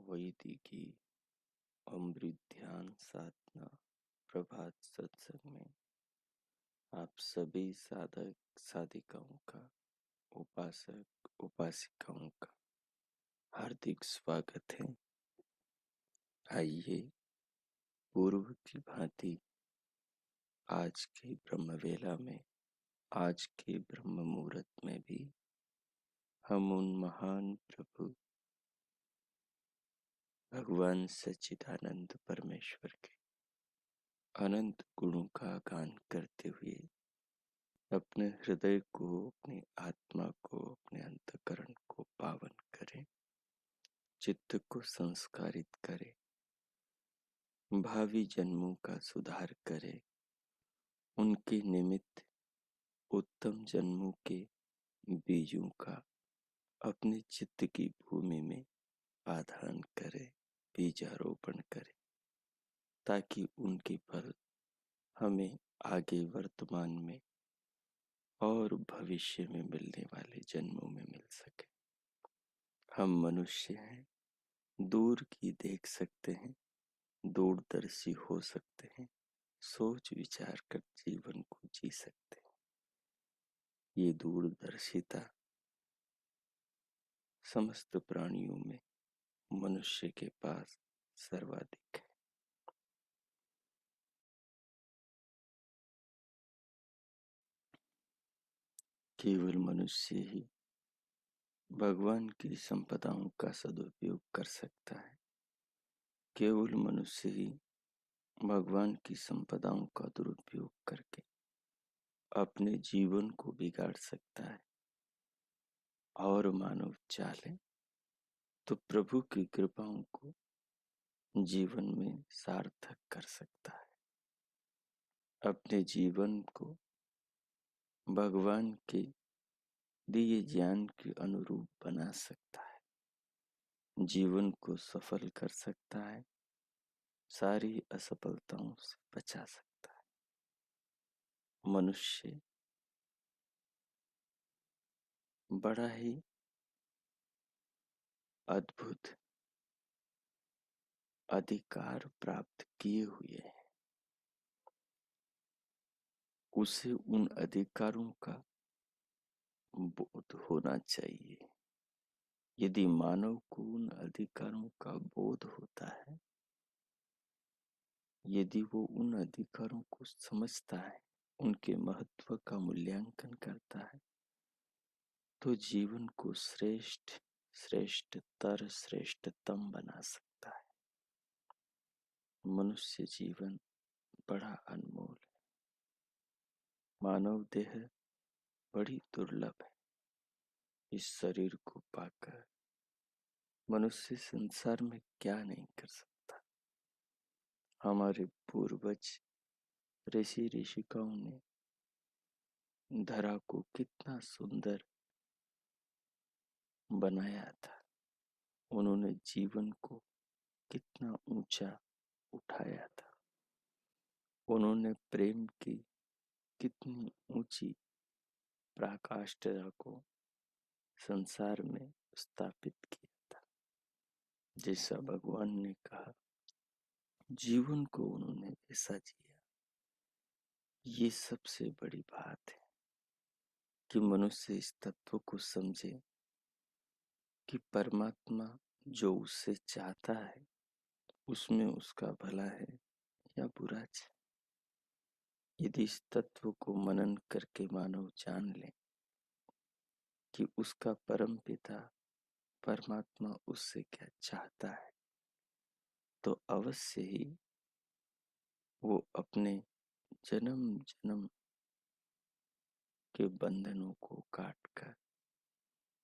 वैदिकी अमृत ध्यान साधना प्रभात सत्संग में आप सभी साधक साधिकाओं का, उपासक उपासिकाओं का हार्दिक स्वागत है। आइए पूर्व की भांति आज के ब्रह्म वेला में, आज के ब्रह्म मुहूर्त में भी हम उन महान प्रभु भगवान सच्चिदानंद परमेश्वर के अनंत गुणों का गान करते हुए अपने हृदय को, अपनी आत्मा को, अपने अंतःकरण को पावन करें, चित्त को संस्कारित करें, भावी जन्मों का सुधार करें, उनके निमित्त उत्तम जन्मों के बीजों का अपने चित्त की भूमि में आधान करें, बीजारोपण करें, ताकि उनके फल हमें आगे वर्तमान में और भविष्य में मिलने वाले जन्मों में मिल सके। हम मनुष्य हैं, दूर की देख सकते हैं, दूरदर्शी हो सकते हैं, सोच विचार कर जीवन को जी सकते हैं। ये दूरदर्शिता समस्त प्राणियों में मनुष्य के पास सर्वाधिक है। केवल मनुष्य ही भगवान की संपदाओं का सदुपयोग कर सकता है। केवल मनुष्य ही भगवान की संपदाओं का दुरुपयोग करके अपने जीवन को बिगाड़ सकता है। और मानव चाहे तो प्रभु की कृपाओं को जीवन में सार्थक कर सकता है, अपने जीवन को भगवान के दिए ज्ञान के अनुरूप बना सकता है, जीवन को सफल कर सकता है, सारी असफलताओं से बचा सकता है। मनुष्य बड़ा ही अद्भुत अधिकार प्राप्त किए हुए है। उसे उन अधिकारों का बोध होना चाहिए। यदि मानव को उन अधिकारों का बोध होता है, यदि वो उन अधिकारों को समझता है, उनके महत्व का मूल्यांकन करता है, तो जीवन को श्रेष्ठ, श्रेष्ठतर, श्रेष्ठतम बना सकता है। मनुष्य जीवन बड़ा अनमोल है। मानव देह बड़ी दुर्लभ है। इस शरीर को पाकर मनुष्य संसार में क्या नहीं कर सकता। हमारे पूर्वज ऋषि ऋषिकाओं ने धरा को कितना सुंदर बनाया था। उन्होंने जीवन को कितना ऊंचा उठाया था। उन्होंने प्रेम की कितनी ऊंची पराकाष्ठा को संसार में स्थापित किया था। जैसा भगवान ने कहा, जीवन को उन्होंने ऐसा जिया। ये सबसे बड़ी बात है कि मनुष्य इस तत्व को समझे कि परमात्मा जो उससे चाहता है उसमें उसका भला है या बुरा है। यदि इस तत्व को मनन करके मानव जान ले कि उसका परम पिता परमात्मा उससे क्या चाहता है, तो अवश्य ही वो अपने जन्म जन्म के बंधनों को काटकर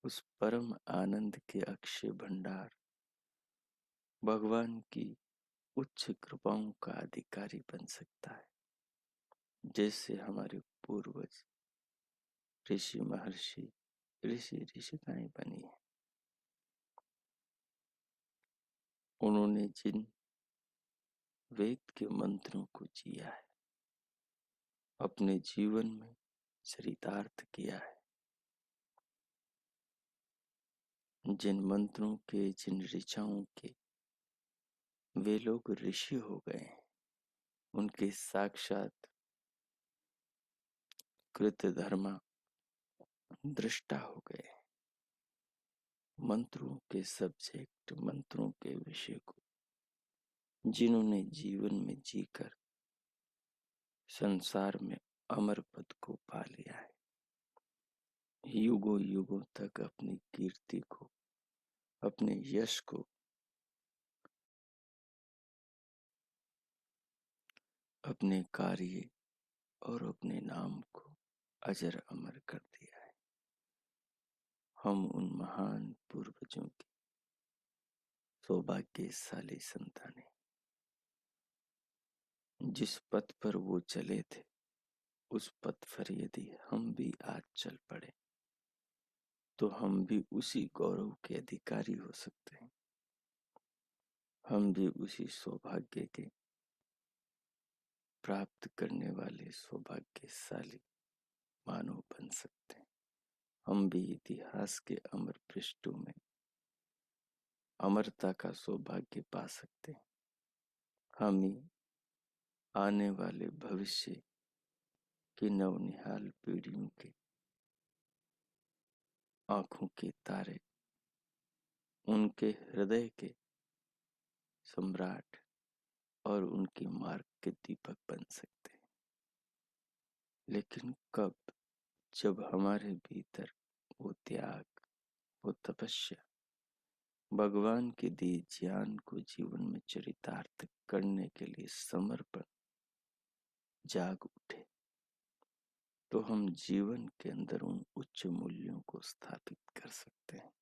उस परम आनंद के अक्षय भंडार भगवान की उच्च कृपाओं का अधिकारी बन सकता है। जैसे हमारे पूर्वज ऋषि महर्षि, ऋषि ऋषिकाएं बनी है। उन्होंने जिन वेद के मंत्रों को जिया है, अपने जीवन में चरितार्थ किया है, जिन मंत्रों के, जिन ऋचाओं के वे लोग ऋषि हो गए हैं, उनके साक्षात कृत धर्मा दृष्टा हो गए। मंत्रों के सब्जेक्ट, मंत्रों के विषय को जिन्होंने जीवन में जीकर संसार में अमर पद को पा लिया है, युगों युगों तक अपनी कीर्ति को, अपने यश को, अपने कार्य और अपने नाम को अजर अमर कर दिया है। हम उन महान पूर्वजों की सौभाग्यशाली संतानें। जिस पथ पर वो चले थे, उस पथ पर यदि हम भी आज चल पड़े तो हम भी उसी गौरव के अधिकारी हो सकते हैं। हम भी उसी सौभाग्य के प्राप्त करने वाले सौभाग्यशाली मानव बन सकते हैं। हम भी इतिहास के अमर पृष्ठों में अमरता का सौभाग्य पा सकते हैं। हम ही आने वाले भविष्य की नवनिहाल पीढ़ियों के आंखों के तारे, उनके हृदय के सम्राट और उनके मार्ग के दीपक बन सकते हैं। लेकिन कब? जब हमारे भीतर वो त्याग, वो तपस्या, भगवान के दिए ज्ञान को जीवन में चरितार्थ करने के लिए समर्पण जाग उठे, तो हम जीवन के अंदर उन उच्च मूल्यों को स्थापित कर सकते हैं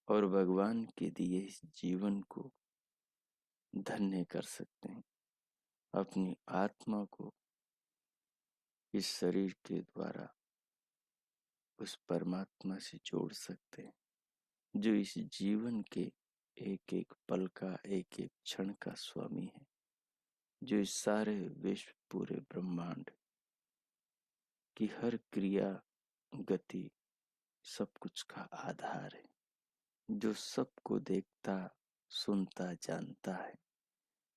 और भगवान के दिए इस जीवन को धन्य कर सकते हैं। अपनी आत्मा को इस शरीर के द्वारा उस परमात्मा से जोड़ सकते हैं, जो इस जीवन के एक एक पल का, एक एक क्षण का स्वामी है, जो इस सारे विश्व, पूरे ब्रह्मांड की हर क्रिया, गति, सब कुछ का आधार है, जो सबको देखता, सुनता, जानता है,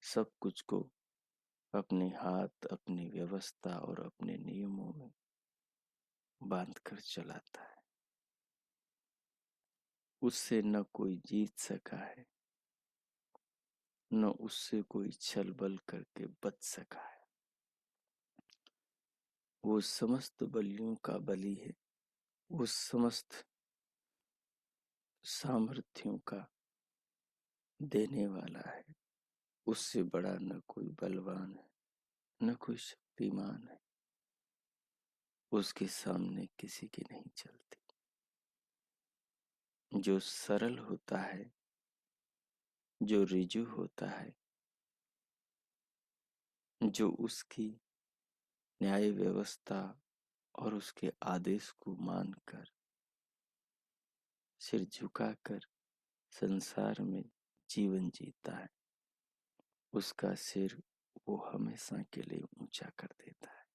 सब कुछ को अपने हाथ, अपनी व्यवस्था और अपने नियमों में बांध कर चलाता है। उससे न कोई जीत सका है, न उससे कोई छल बल करके बच सका है। वो समस्त बलियों का बलि है, वो समस्त सामर्थ्यों का देने वाला है। उससे बड़ा न कोई बलवान है, न कोई शक्तिमान है, उसके सामने किसी की नहीं चलती। जो सरल होता है, जो ऋजु होता है, जो उसकी न्याय व्यवस्था और उसके आदेश को मानकर, सिर झुकाकर संसार में जीवन जीता है, उसका सिर वो हमेशा के लिए ऊंचा कर देता है।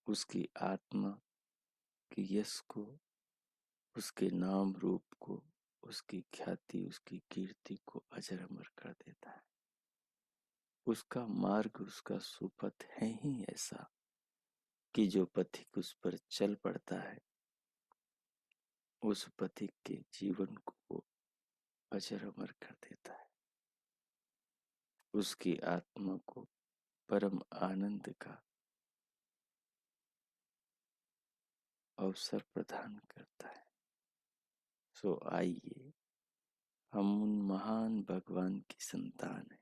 उसकी आत्मा के यश को, उसके नाम रूप को, उसकी ख्याति, उसकी कीर्ति को अजर अमर कर देता है। उसका मार्ग, उसका सुपथ है ही ऐसा कि जो पथिक उस पर चल पड़ता है, उस पथिक के जीवन को वो अजर अमर कर देता है। उसकी आत्मा को परम आनंद का अवसर प्रदान करता है। सो आइए, हम उन महान भगवान की संतान हैं,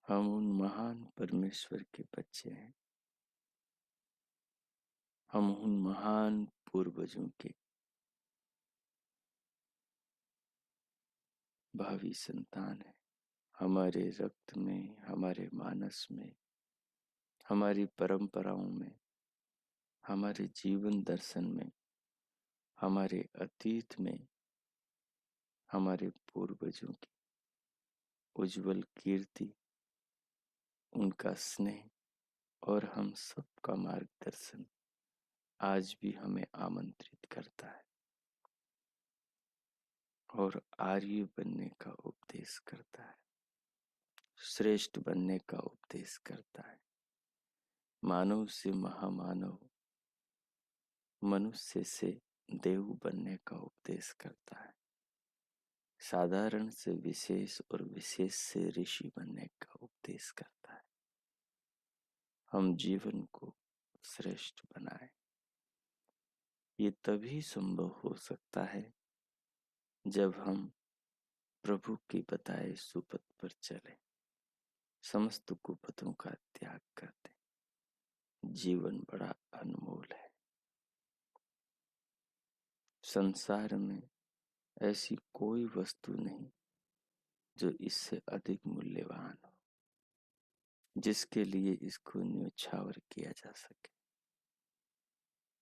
हम उन महान परमेश्वर के बच्चे हैं, हम उन महान पूर्वजों के भावी संतान हैं। हमारे रक्त में, हमारे मानस में, हमारी परंपराओं में, हमारे जीवन दर्शन में, हमारे अतीत में हमारे पूर्वजों की उज्जवल कीर्ति, उनका स्नेह और हम सबका मार्गदर्शन आज भी हमें आमंत्रित करता है। और आर्य बनने का उपदेश करता है, श्रेष्ठ बनने का उपदेश करता है, मानव से महामानव, मनुष्य से देव बनने का उपदेश करता है, साधारण से विशेष और विशेष से ऋषि बनने का उपदेश करता है। हम जीवन को श्रेष्ठ बनाएं। ये तभी संभव हो सकता है जब हम प्रभु की बताए सुपथ पर चलें, समस्त कुपथों का त्याग कर दें। जीवन बड़ा अनमोल है। संसार में ऐसी कोई वस्तु नहीं जो इससे अधिक मूल्यवान हो, जिसके लिए इसको न्योछावर किया जा सके।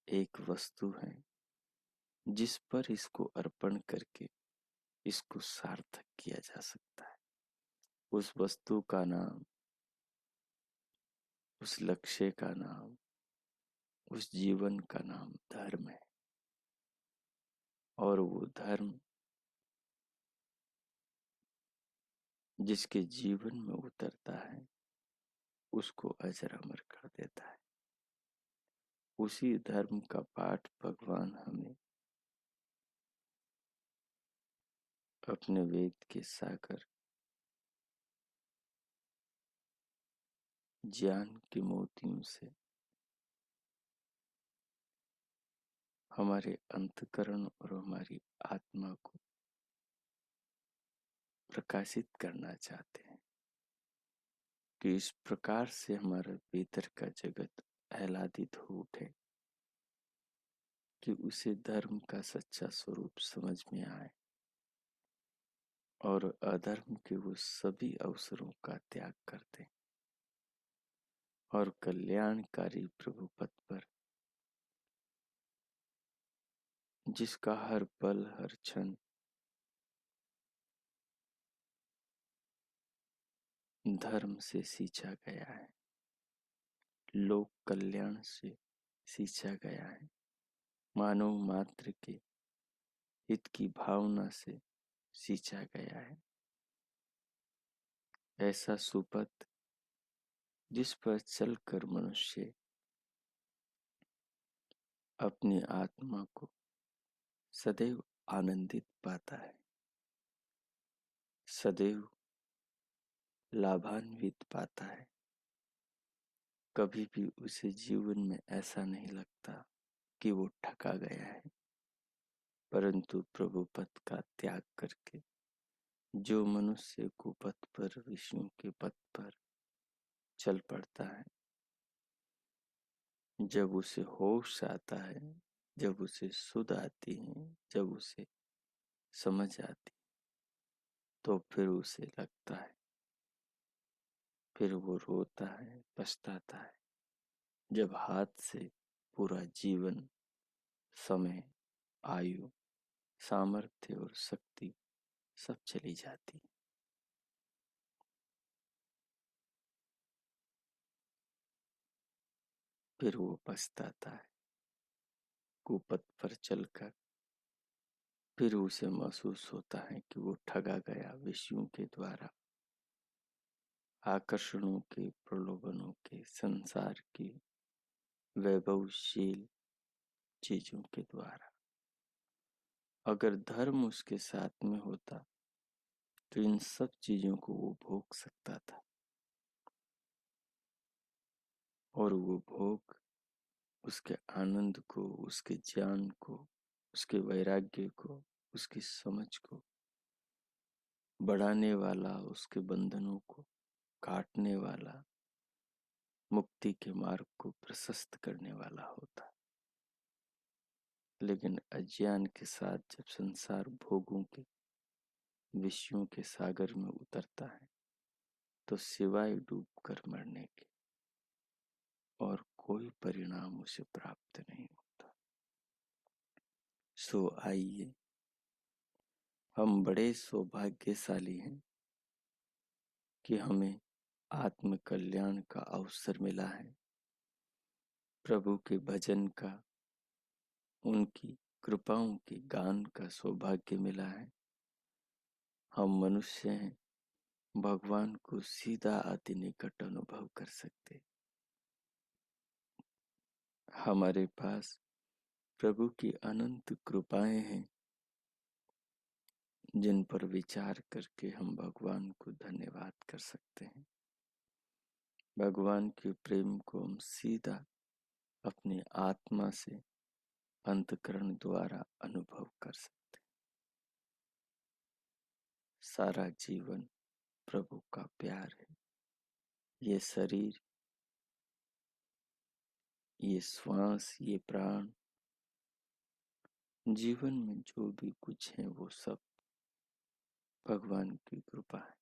एक वस्तु है जिस पर इसको अर्पण करके इसको सार्थक किया जा सकता है। उस वस्तु का नाम, उस लक्ष्य का नाम, उस जीवन का नाम धर्म है। और वो धर्म जिसके जीवन में उतरता है उसको अजर अमर कर देता है। उसी धर्म का पाठ भगवान हमें अपने वेद के सागर ज्ञान के मोतियों से हमारे अंतकरण और हमारी आत्मा को प्रकाशित करना चाहते हैं कि इस प्रकार से हमारा भीतर का जगत आह्लादित हो उठे कि उसे धर्म का सच्चा स्वरूप समझ में आए और अधर्म के वो सभी अवसरों का त्याग कर दें और कल्याणकारी प्रभु पथ पर, जिसका हर पल हर क्षण धर्म से सींचा गया है, लोक कल्याण से सींचा गया है, मानव मात्र के हित की भावना से सींचा गया है, ऐसा सुपथ जिस पर चलकर मनुष्य अपनी आत्मा को सदैव आनंदित पाता है, सदैव लाभान्वित पाता है। कभी भी उसे जीवन में ऐसा नहीं लगता कि वो ठगा गया है, परंतु प्रभु पथ का त्याग करके जो मनुष्य कुपथ पर, विष्णु के पथ पर चल पड़ता है, जब उसे होश आता है, जब उसे सुध आती है, जब उसे समझ आती, तो फिर उसे लगता है, फिर वो रोता है, पछताता है, जब हाथ से पूरा जीवन, समय, आयु, सामर्थ्य और शक्ति सब चली जाती। फिर वो पछताता है कुपथ पर चलकर। फिर उसे महसूस होता है कि वो ठगा गया विषयों के द्वारा, आकर्षणों के, प्रलोभनों के, संसार की वैभवशील चीजों के द्वारा। अगर धर्म उसके साथ में होता तो इन सब चीजों को वो भोग सकता था, और वो भोग उसके आनंद को, उसके ज्ञान को, उसके वैराग्य को, उसकी समझ को बढ़ाने वाला, उसके बंधनों को काटने वाला, मुक्ति के मार्ग को प्रशस्त करने वाला होता। लेकिन अज्ञान के साथ जब संसार भोगों के, विषयों के सागर में उतरता है तो सिवाय डूब कर मरने के और कोई परिणाम उसे प्राप्त नहीं होता। सो आइए, हम बड़े सौभाग्यशाली हैं कि हमें आत्म कल्याण का अवसर मिला है, प्रभु के भजन का, उनकी कृपाओं के गान का सौभाग्य मिला है। हम मनुष्य हैं, भगवान को सीधा अति निकट अनुभव कर सकते। हमारे पास प्रभु की अनंत कृपाएं हैं, जिन पर विचार करके हम भगवान को धन्यवाद कर सकते हैं। भगवान के प्रेम को हम सीधा अपनी आत्मा से अंतःकरण द्वारा अनुभव कर सकते हैं। सारा जीवन प्रभु का प्यार है। ये शरीर, ये श्वास, ये प्राण, जीवन में जो भी कुछ है वो सब भगवान की कृपा है।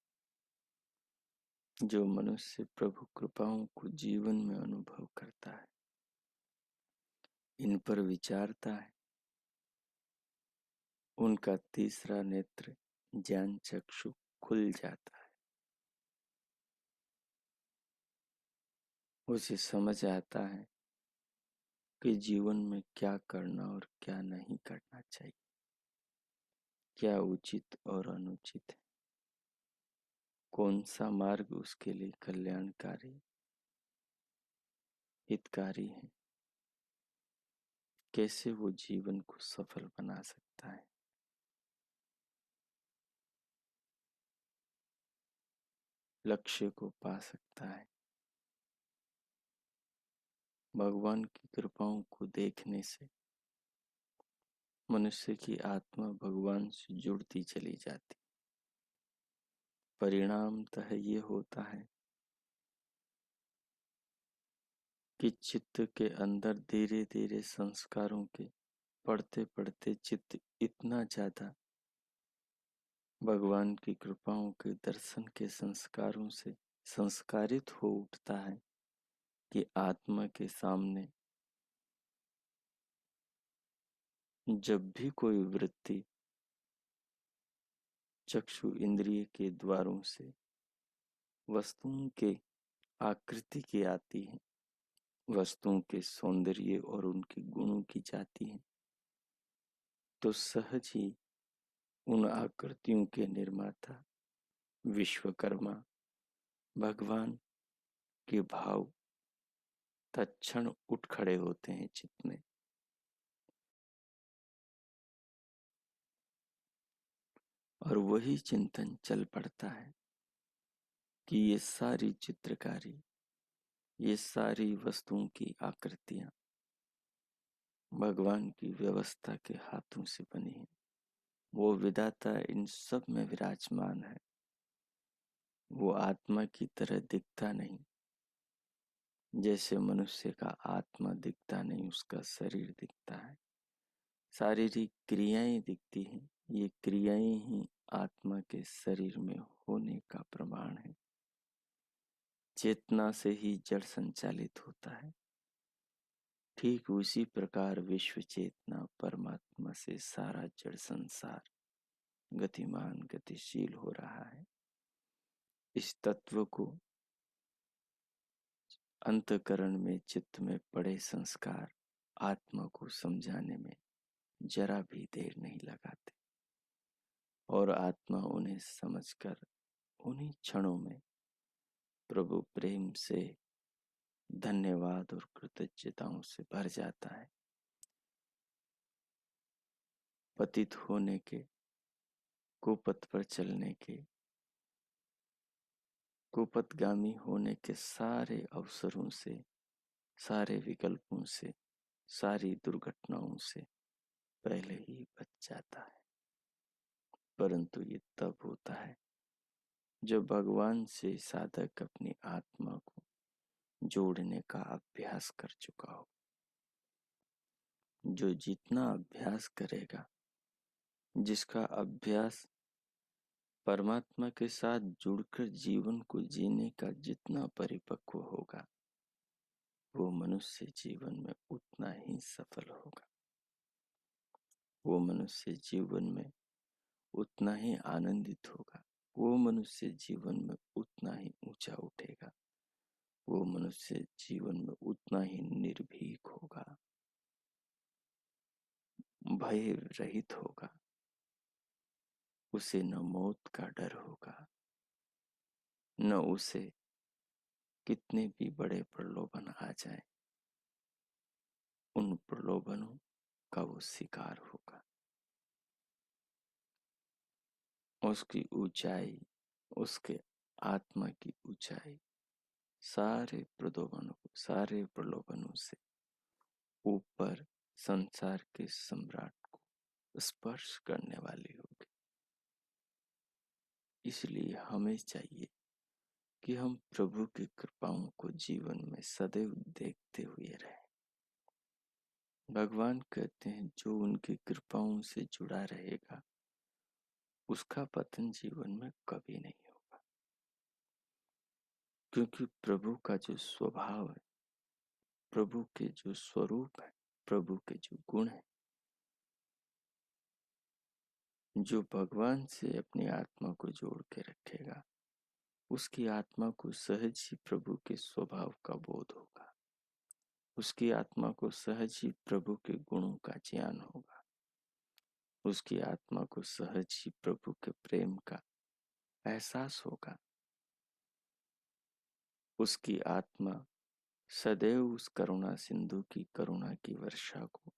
जो मनुष्य प्रभु कृपाओं को जीवन में अनुभव करता है, इन पर विचारता है, उनका तीसरा नेत्र ज्ञान चक्षु खुल जाता है। उसे समझ आता है कि जीवन में क्या करना और क्या नहीं करना चाहिए, क्या उचित और अनुचित है, कौन सा मार्ग उसके लिए कल्याणकारी, हितकारी है, कैसे वो जीवन को सफल बना सकता है। लक्ष्य को पा सकता है। भगवान की कृपाओं को देखने से मनुष्य की आत्मा भगवान से जुड़ती चली जाती। परिणामतः ये होता है कि चित्त के अंदर धीरे धीरे संस्कारों के पढ़ते पढ़ते चित्त इतना ज्यादा भगवान की कृपाओं के दर्शन के संस्कारों से संस्कारित हो उठता है कि आत्मा के सामने जब भी कोई वृत्ति चक्षु इंद्रिय के द्वारों से वस्तुओं के आकृति की आती है, वस्तुओं के सौंदर्य और उनके गुणों की जाती है, तो सहज ही उन आकृतियों के निर्माता विश्वकर्मा भगवान के भाव तत्क्षण उठ खड़े होते हैं चित्त में। और वही चिंतन चल पड़ता है कि ये सारी चित्रकारी, ये सारी वस्तुओं की आकृतियां भगवान की व्यवस्था के हाथों से बनी है। वो विधाता इन सब में विराजमान है। वो आत्मा की तरह दिखता नहीं, जैसे मनुष्य का आत्मा दिखता नहीं, उसका शरीर दिखता है, शारीरिक क्रियाएं दिखती हैं। ये क्रियाएं ही आत्मा के शरीर में होने का प्रमाण है। चेतना से ही जड़ संचालित होता है। ठीक उसी प्रकार विश्व चेतना परमात्मा से सारा जड़ संसार गतिमान गतिशील हो रहा है। इस तत्व को अंतःकरण में चित्त में पड़े संस्कार आत्मा को समझाने में जरा भी देर नहीं लगाते और आत्मा उन्हें समझकर उन्हीं क्षणों में प्रभु प्रेम से, धन्यवाद और कृतज्ञताओं से भर जाता है। पतित होने के, कुपथ पर चलने के, कुपथगामी होने के सारे अवसरों से, सारे विकल्पों से, सारी दुर्घटनाओं से पहले ही बच जाता है। परंतु ये तब होता है जब भगवान से साधक अपनी आत्मा को जोड़ने का अभ्यास कर चुका हो। जो जितना अभ्यास करेगा, जिसका अभ्यास परमात्मा के साथ जुड़कर जीवन को जीने का जितना परिपक्व होगा, वो मनुष्य जीवन में उतना ही सफल होगा। वो मनुष्य जीवन में उतना ही आनंदित होगा। वो मनुष्य जीवन में उतना ही ऊंचा उठेगा। वो मनुष्य जीवन में उतना ही निर्भीक होगा, भय रहित होगा। उसे न मौत का डर होगा, न उसे कितने भी बड़े प्रलोभन आ जाए उन प्रलोभनों का वो शिकार होगा। उसकी ऊंचाई, उसके आत्मा की ऊंचाई सारे प्रलोभनों से ऊपर संसार के सम्राट को स्पर्श करने वाली होगी। इसलिए हमें चाहिए कि हम प्रभु की कृपाओं को जीवन में सदैव देखते हुए रहें। भगवान कहते हैं जो उनकी कृपाओं से जुड़ा रहेगा उसका पतन जीवन में कभी नहीं होगा, क्योंकि प्रभु का जो स्वभाव है, प्रभु के जो स्वरूप है, प्रभु के जो गुण है, जो भगवान से अपनी आत्मा को जोड़ के रखेगा उसकी आत्मा को सहज ही प्रभु के स्वभाव का बोध होगा, उसकी आत्मा को सहज ही प्रभु के गुणों का ज्ञान होगा, उसकी आत्मा को सहज ही प्रभु के प्रेम का एहसास होगा। उसकी आत्मा सदैव उस करुणा सिंधु की करुणा की वर्षा को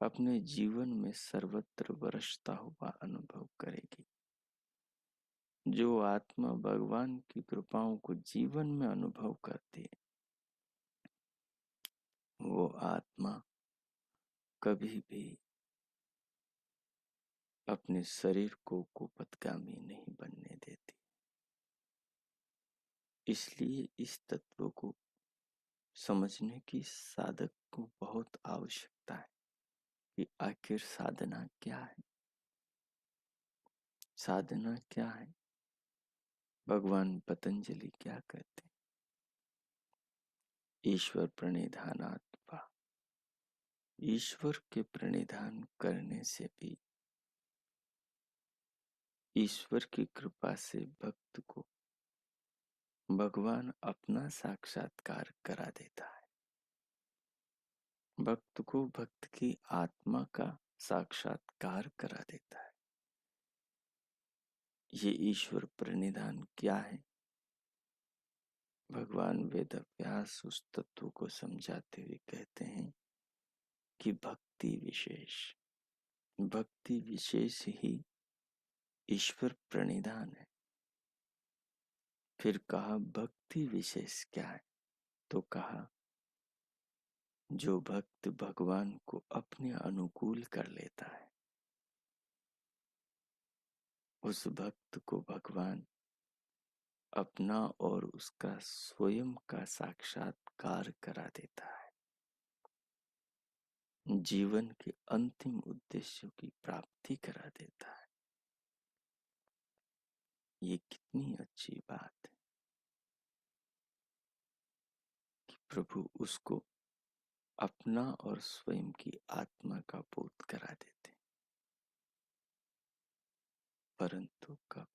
अपने जीवन में सर्वत्र बरसता हुआ अनुभव करेगी। जो आत्मा भगवान की कृपाओं को जीवन में अनुभव करती है वो आत्मा कभी भी अपने शरीर को कुपथगामी नहीं बनने देती। इसलिए इस तत्व को समझने की साधक को बहुत आवश्यकता है कि आखिर साधना क्या है। साधना क्या है? भगवान पतंजलि क्या कहते हैं? ईश्वर प्रणिधानात् वा। ईश्वर के प्रणिधान करने से भी ईश्वर की कृपा से भक्त को भगवान अपना साक्षात्कार करा देता है। भक्त को भक्त की आत्मा का साक्षात्कार करा देता है। ये ईश्वर प्रणिधान क्या है? भगवान वेद व्यास उस तत्व को समझाते हुए कहते हैं कि भक्ति विशेष ही ईश्वर प्रणिधान है। फिर कहा भक्ति विशेष क्या है? तो कहा जो भक्त भगवान को अपने अनुकूल कर लेता है उस भक्त को भगवान अपना और उसका स्वयं का साक्षात्कार करा देता है। जीवन के अंतिम उद्देश्यों की प्राप्ति करा देता है। ये कितनी अच्छी बात है कि प्रभु उसको अपना और स्वयं की आत्मा का बोध करा देते। परंतु कब?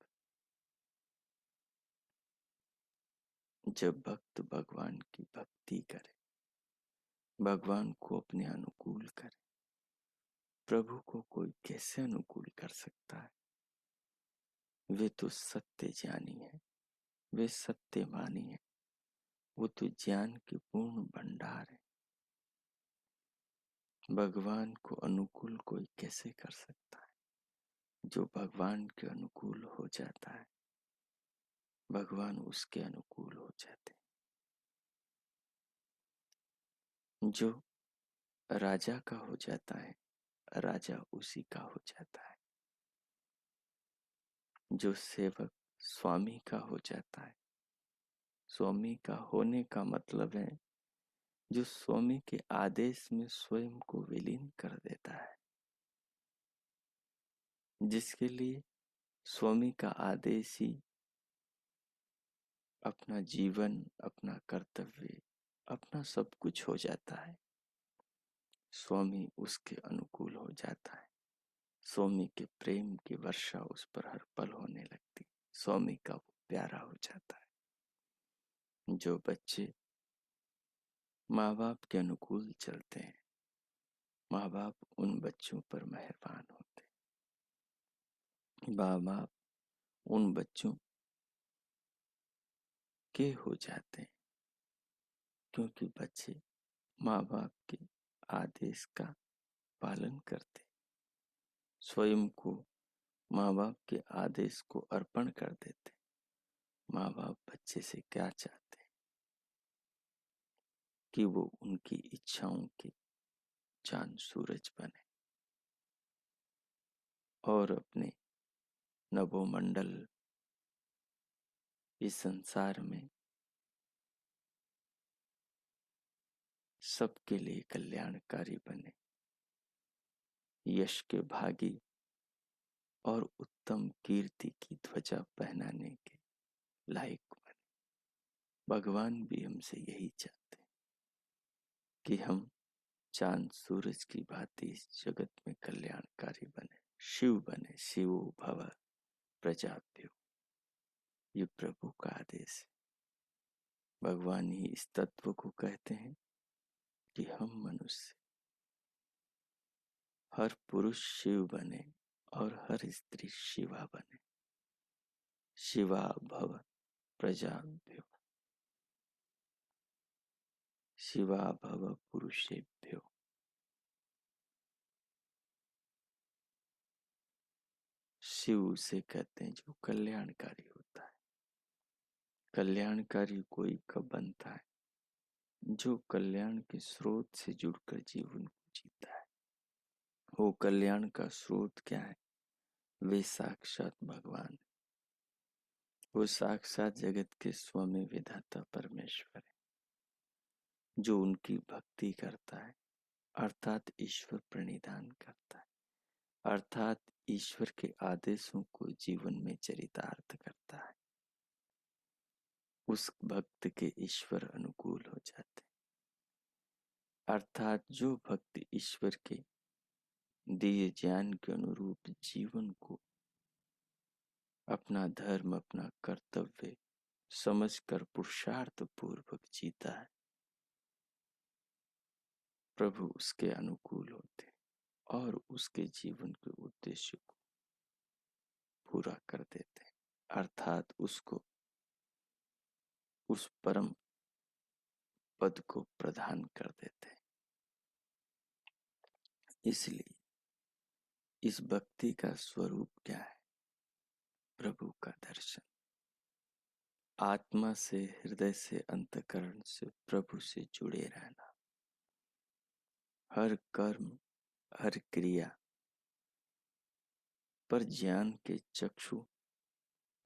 जब भक्त भगवान की भक्ति करे, भगवान को अपने अनुकूल करे। प्रभु को कोई कैसे अनुकूल कर सकता है? वे तो सत्य ज्ञानी है, वे सत्यवानी है, वो तो ज्ञान के पूर्ण भंडार है। भगवान को अनुकूल कोई कैसे कर सकता है? जो भगवान के अनुकूल हो जाता है भगवान उसके अनुकूल हो जाते हैं। जो राजा का हो जाता है राजा उसी का हो जाता है। जो सेवक स्वामी का हो जाता है, स्वामी का होने का मतलब है जो स्वामी के आदेश में स्वयं को विलीन कर देता है, जिसके लिए स्वामी का आदेश ही अपना जीवन, अपना कर्तव्य, अपना सब कुछ हो जाता है। स्वामी उसके अनुकूल हो जाता है। स्वामी के प्रेम की वर्षा उस पर हर पल होने लगती। स्वामी का वो प्यारा हो जाता है। जो बच्चे माँ बाप के अनुकूल चलते हैं माँ बाप उन बच्चों पर मेहरबान होते। माँ बाप उन बच्चों के हो जाते हैं, क्योंकि बच्चे माँ बाप के आदेश का पालन करते, स्वयं को माँ बाप के आदेश को अर्पण कर देते। माँ बाप बच्चे से क्या चाहते हैं कि वो उनकी इच्छाओं के चांद सूरज बने और अपने नभोमंडल इस संसार में सबके लिए कल्याणकारी बने, यश के भागी और उत्तम कीर्ति की ध्वजा पहनाने के लायक बने। भगवान भी हमसे यही चाहते हैं कि हम चांद सूरज की भांति इस जगत में कल्याणकारी बने, शिव बने। शिवो भव प्रजाप्यो, ये प्रभु का आदेश है। भगवान ही इस तत्व को कहते हैं कि हम मनुष्य, हर पुरुष शिव बने और हर स्त्री शिवा बने। शिवा भव प्रजाभ्यो, शिवा भव पुरुषेभ्यो। शिव उसे कहते हैं जो कल्याणकारी होता है। कल्याणकारी कोई कब बनता है? जो कल्याण के स्रोत से जुड़कर जीवन को जीता है। वो कल्याण का स्रोत क्या है? वे साक्षात भगवान, वो साक्षात जगत के स्वामी विधाता परमेश्वर है, जो उनकी भक्ति करता है, अर्थात ईश्वर प्रणिधान करता है, अर्थात ईश्वर के आदेशों को जीवन में चरितार्थ करता है। उस भक्त के ईश्वर अनुकूल हो जाते हैं, अर्थात जो भक्त ईश्वर के दिए ज्ञान के अनुरूप जीवन को अपना धर्म, अपना कर्तव्य समझकर पुरुषार्थ पूर्वक जीता है, प्रभु उसके अनुकूल होते और उसके जीवन के उद्देश्य को पूरा कर देते हैं, अर्थात उसको उस परम पद को प्रदान कर देते हैं। इसलिए इस भक्ति का स्वरूप क्या है? प्रभु का दर्शन, आत्मा से, हृदय से, अंतःकरण से प्रभु से जुड़े रहना। हर कर्म, हर क्रिया पर ज्ञान के चक्षु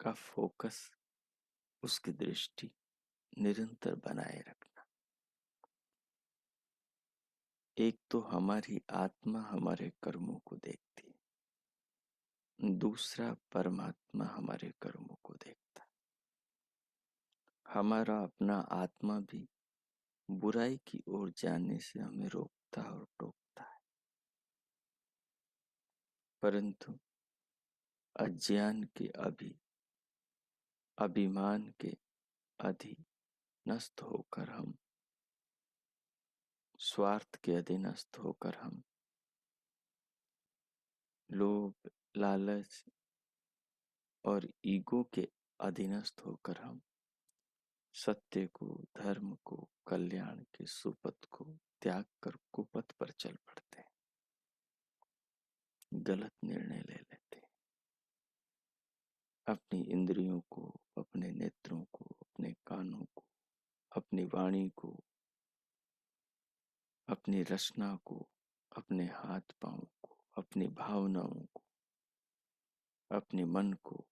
का फोकस, उसकी दृष्टि निरंतर बनाए रखना। एक तो हमारी आत्मा हमारे कर्मों को देखती है, दूसरा परमात्मा हमारे कर्मों को देखता है। हमारा अपना आत्मा भी बुराई की ओर जाने से हमें रोकता और टोकता है, परंतु अज्ञान के अभिमान के अधीनस्थ होकर हम, स्वार्थ के अधीनस्थ होकर हम, लोभ, लालच और ईगो के अधीनस्थ होकर हम सत्य को, धर्म को, कल्याण के सुपथ को त्याग कर कुपथ पर चल पड़ते हैं, गलत निर्णय ले लेते हैं। अपनी इंद्रियों को, अपने नेत्रों को, अपने कानों को, अपनी वाणी को, अपनी रचना को, अपने हाथ पांव को, अपनी भावनाओं को, अपने मन को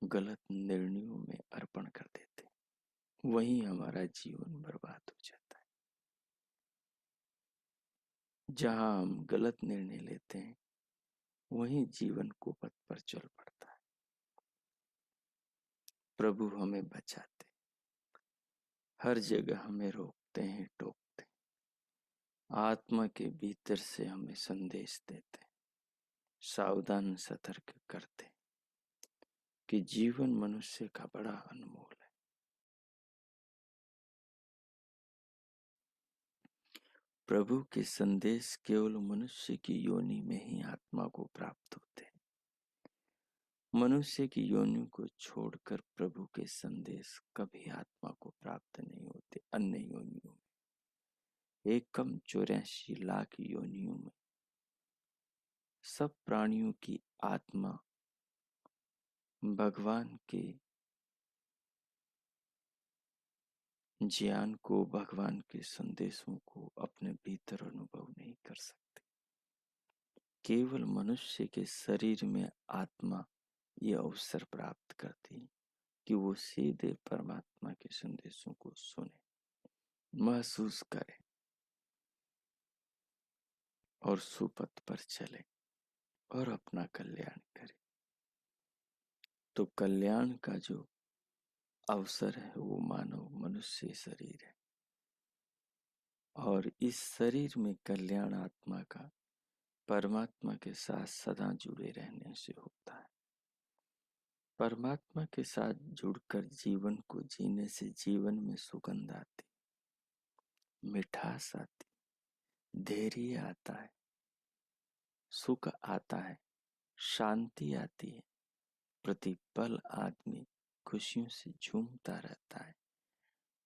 गलत निर्णयों में अर्पण कर देते हैं। वहीं हमारा जीवन बर्बाद हो जाता है। जहां हम गलत निर्णय लेते हैं, वहीं जीवन को पथ पर चल पड़ता है। प्रभु हमें बचाते, हर जगह हमें रोकते हैं, टोकते हैं, आत्मा के भीतर से हमें संदेश देते, सावधान सतर्क करते कि जीवन मनुष्य का बड़ा अनमोल है। प्रभु के संदेश केवल मनुष्य की योनि में ही आत्मा को प्राप्त होते हैं। मनुष्य की योनियों को छोड़कर प्रभु के संदेश कभी आत्मा को प्राप्त नहीं होते। अन्य योनियों में, 1,84,00,000 योनियों में सब प्राणियों की आत्मा भगवान के ज्ञान को, भगवान के संदेशों को अपने भीतर अनुभव नहीं कर सकते। केवल मनुष्य के शरीर में आत्मा ये अवसर प्राप्त करती कि वो सीधे परमात्मा के संदेशों को सुने, महसूस करे और सुपथ पर चले और अपना कल्याण करे। तो कल्याण का जो अवसर है वो मानव मनुष्य शरीर है, और इस शरीर में कल्याण आत्मा का परमात्मा के साथ सदा जुड़े रहने से होता है। परमात्मा के साथ जुड़कर जीवन को जीने से जीवन में सुगंध आती, मिठास आती, धैर्य आता है, सुख आता है, शांति आती है। प्रतिपल आदमी खुशियों से झूमता रहता है।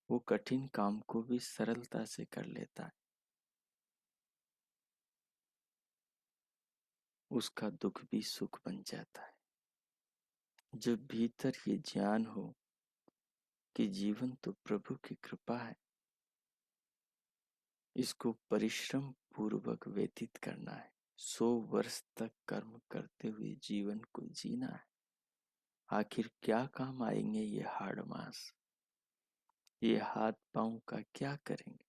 वो कठिन काम को भी सरलता से कर लेता है। उसका दुख भी सुख बन जाता है। जब भीतर ये ज्ञान हो कि जीवन तो प्रभु की कृपा है, इसको परिश्रम पूर्वक व्यतीत करना है, 100 वर्ष तक कर्म करते हुए जीवन को जीना है। आखिर क्या काम आएंगे ये हाड़ मास, ये हाथ पांव का क्या करेंगे,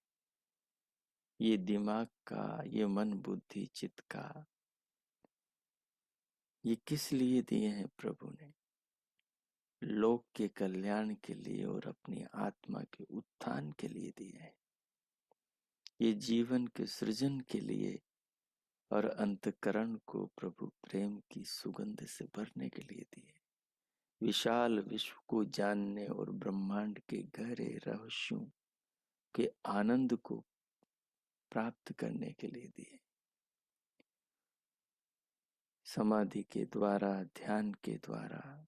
ये दिमाग का, ये मन बुद्धि चित्त का, ये किस लिए दिए हैं प्रभु ने? लोक के कल्याण के लिए और अपनी आत्मा के उत्थान के लिए दिए हैं। ये जीवन के सृजन के लिए और अंतकरण को प्रभु प्रेम की सुगंध से भरने के लिए दिए। विशाल विश्व को जानने और ब्रह्मांड के गहरे रहस्यों के आनंद को प्राप्त करने के लिए दिए। समाधि के द्वारा, ध्यान के द्वारा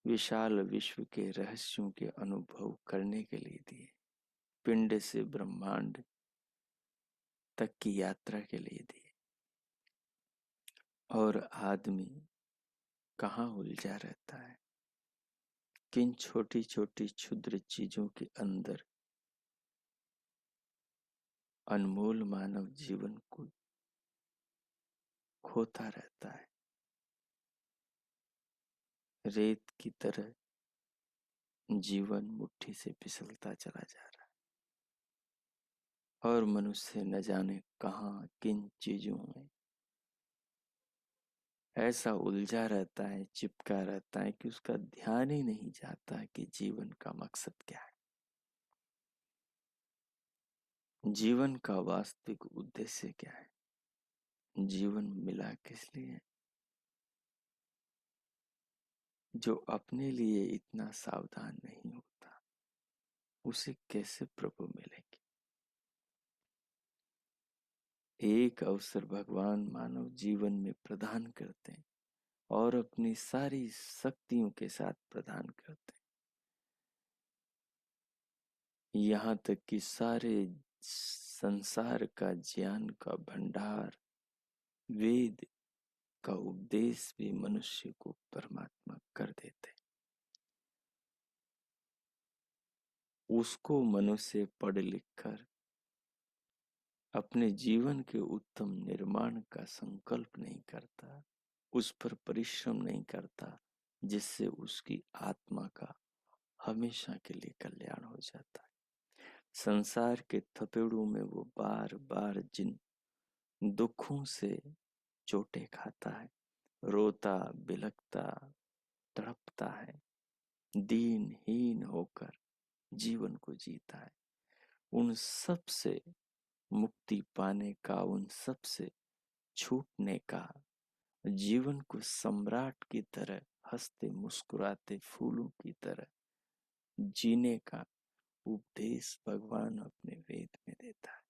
विशाल विश्व के रहस्यों के अनुभव करने के लिए दिए। पिंड से ब्रह्मांड तक की यात्रा के लिए दिए। और आदमी कहाँ उलझा रहता है, किन छोटी छोटी क्षुद्र चीजों के अंदर अनमोल मानव जीवन को खोता रहता है। रेत की तरह जीवन मुट्ठी से फिसलता चला जा रहा है, और मनुष्य न जाने कहाँ किन चीजों में ऐसा उलझा रहता है, चिपका रहता है कि उसका ध्यान ही नहीं जाता कि जीवन का मकसद क्या है, जीवन का वास्तविक उद्देश्य क्या है, जीवन मिला किस लिए। जो अपने लिए इतना सावधान नहीं होता उसे कैसे प्रभु मिलेंगे। एक अवसर भगवान मानव जीवन में प्रदान करते हैं और अपनी सारी शक्तियों के साथ प्रदान करते हैं, यहाँ तक कि सारे संसार का ज्ञान का भंडार, वेद का उपदेश भी मनुष्य को परमात्मा कर देते। उसको मनुष्य पढ़ लिख कर अपने जीवन के उत्तम निर्माण का संकल्प नहीं करता, उस पर परिश्रम नहीं करता, जिससे उसकी आत्मा का हमेशा के लिए कल्याण हो जाता है। संसार के थपेड़ों में वो बार बार जिन दुखों से चोटें खाता है, रोता बिलखता तड़पता है, दीनहीन होकर जीवन को जीता है, उन सब से मुक्ति पाने का, उन सब से छूटने का, जीवन को सम्राट की तरह हंसते मुस्कुराते फूलों की तरह जीने का उपदेश भगवान अपने वेद में देता है।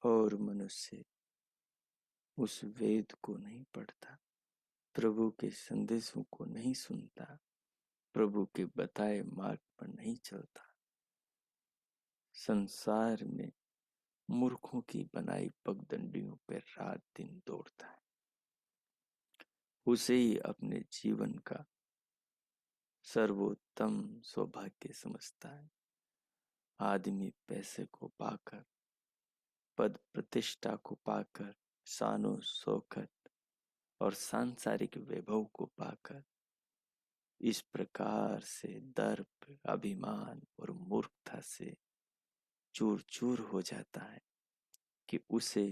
और मनुष्य उस वेद को नहीं पढ़ता, प्रभु के संदेशों को नहीं सुनता, प्रभु के बताए मार्ग पर नहीं चलता, संसार में मूर्खों की बनाई पगडंडियों पर रात दिन दौड़ता है, उसे ही अपने जीवन का सर्वोत्तम सौभाग्य समझता है। आदमी पैसे को पाकर, पद प्रतिष्ठा को पाकर, शानो शौकत और सांसारिक वैभव को पाकर इस प्रकार से दर्प, अभिमान और मूर्खता से चूर चूर हो जाता है कि उसे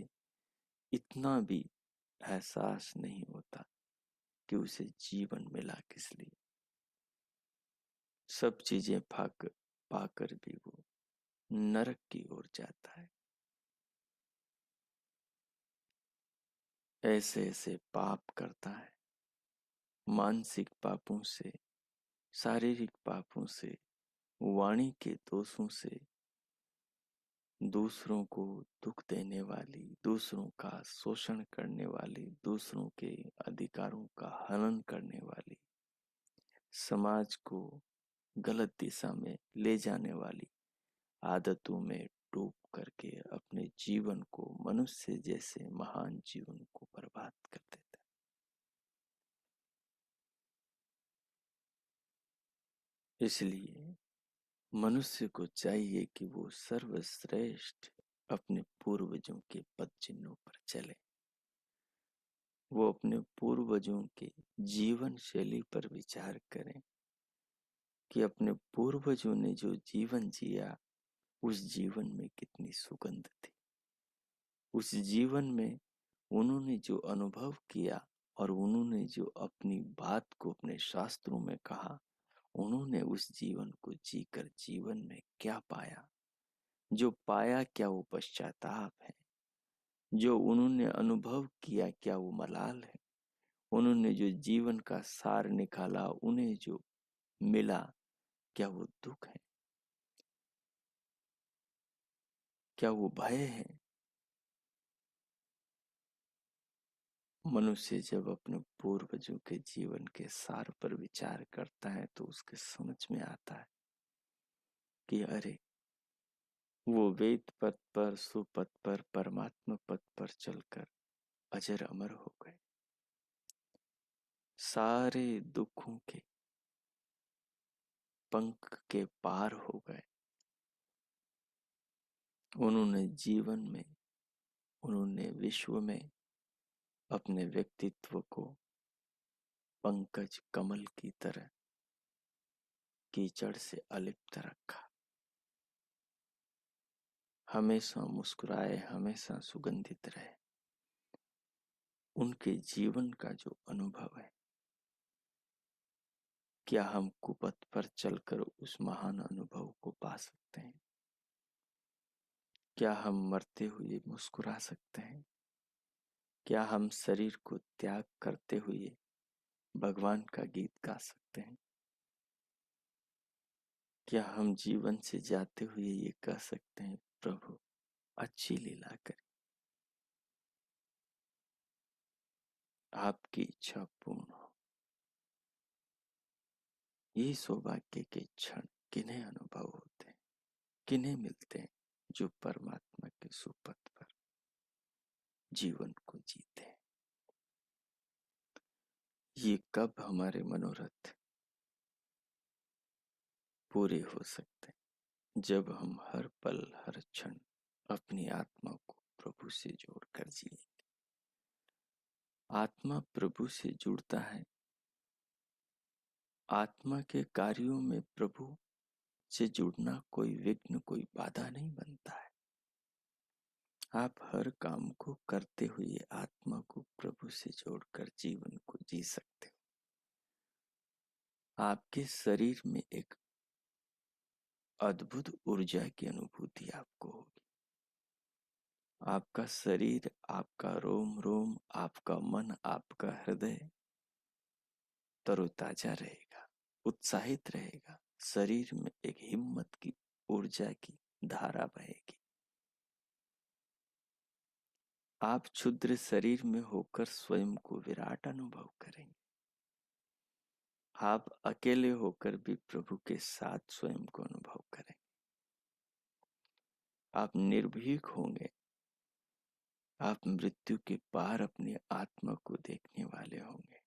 इतना भी एहसास नहीं होता कि उसे जीवन मिला किस लिए। सब चीजें पाकर भी वो नरक की ओर जाता है। ऐसे ऐसे पाप करता है, मानसिक पापों से, शारीरिक पापों से, वाणी के दोषों से, दूसरों को दुख देने वाली, दूसरों का शोषण करने वाली, दूसरों के अधिकारों का हनन करने वाली, समाज को गलत दिशा में ले जाने वाली आदतों में डूब करके अपने जीवन को, मनुष्य जैसे महान जीवन को बर्बाद कर देता है। इसलिए मनुष्य को चाहिए कि वो सर्वश्रेष्ठ अपने पूर्वजों के पद चिन्हों पर चले, वो अपने पूर्वजों के जीवन शैली पर विचार करें कि अपने पूर्वजों ने जो जीवन जिया उस जीवन में कितनी सुगंध थी, उस जीवन में उन्होंने जो अनुभव किया और उन्होंने जो अपनी बात को अपने शास्त्रों में कहा, उन्होंने उस जीवन को जीकर जीवन में क्या पाया, जो पाया क्या वो पश्चाताप है, जो उन्होंने अनुभव किया क्या वो मलाल है, उन्होंने जो जीवन का सार निकाला उन्हें जो मिला क्या वो दुख है, क्या वो भय है। मनुष्य जब अपने पूर्वजों के जीवन के सार पर विचार करता है तो उसके समझ में आता है कि अरे वो वेद पथ पर, सुपथ पर, परमात्मा पथ पर चलकर अजर अमर हो गए, सारे दुखों के पंख के पार हो गए। उन्होंने जीवन में, उन्होंने विश्व में अपने व्यक्तित्व को पंकज कमल की तरह कीचड़ से अलिप्त रखा, हमेशा मुस्कुराए, हमेशा सुगंधित रहे। उनके जीवन का जो अनुभव है, क्या हम कुपथ पर चलकर उस महान अनुभव को पा सकते हैं? क्या हम मरते हुए मुस्कुरा सकते हैं? क्या हम शरीर को त्याग करते हुए भगवान का गीत गा सकते हैं? क्या हम जीवन से जाते हुए ये कह सकते हैं, प्रभु अच्छी लीला करें, आपकी इच्छा पूर्ण हो। ये सौभाग्य के क्षण किन्हें अनुभव होते हैं, किन्हें मिलते हैं? जो परमात्मा के सुपथ पर जीवन को जीते हैं। ये कब हमारे मनोरथ पूरे हो सकते हैं? जब हम हर पल हर क्षण अपनी आत्मा को प्रभु से जोड़कर जिए। आत्मा प्रभु से जुड़ता है, आत्मा के कार्यों में प्रभु से जुड़ना कोई विघ्न, कोई बाधा नहीं बनता है। आप हर काम को करते हुए आत्मा को प्रभु से जोड़कर जीवन को जी सकते हो। आपके शरीर में एक अद्भुत ऊर्जा की अनुभूति आपको होगी। आपका शरीर, आपका रोम रोम, आपका मन, आपका हृदय तरोताजा रहेगा, उत्साहित रहेगा। शरीर में एक हिम्मत की, ऊर्जा की धारा बहेगी। आप क्षुद्र शरीर में होकर स्वयं को विराट अनुभव करेंगे। आप अकेले होकर भी प्रभु के साथ स्वयं को अनुभव करेंगे। आप निर्भीक होंगे। आप मृत्यु के पार अपनी आत्मा को देखने वाले होंगे।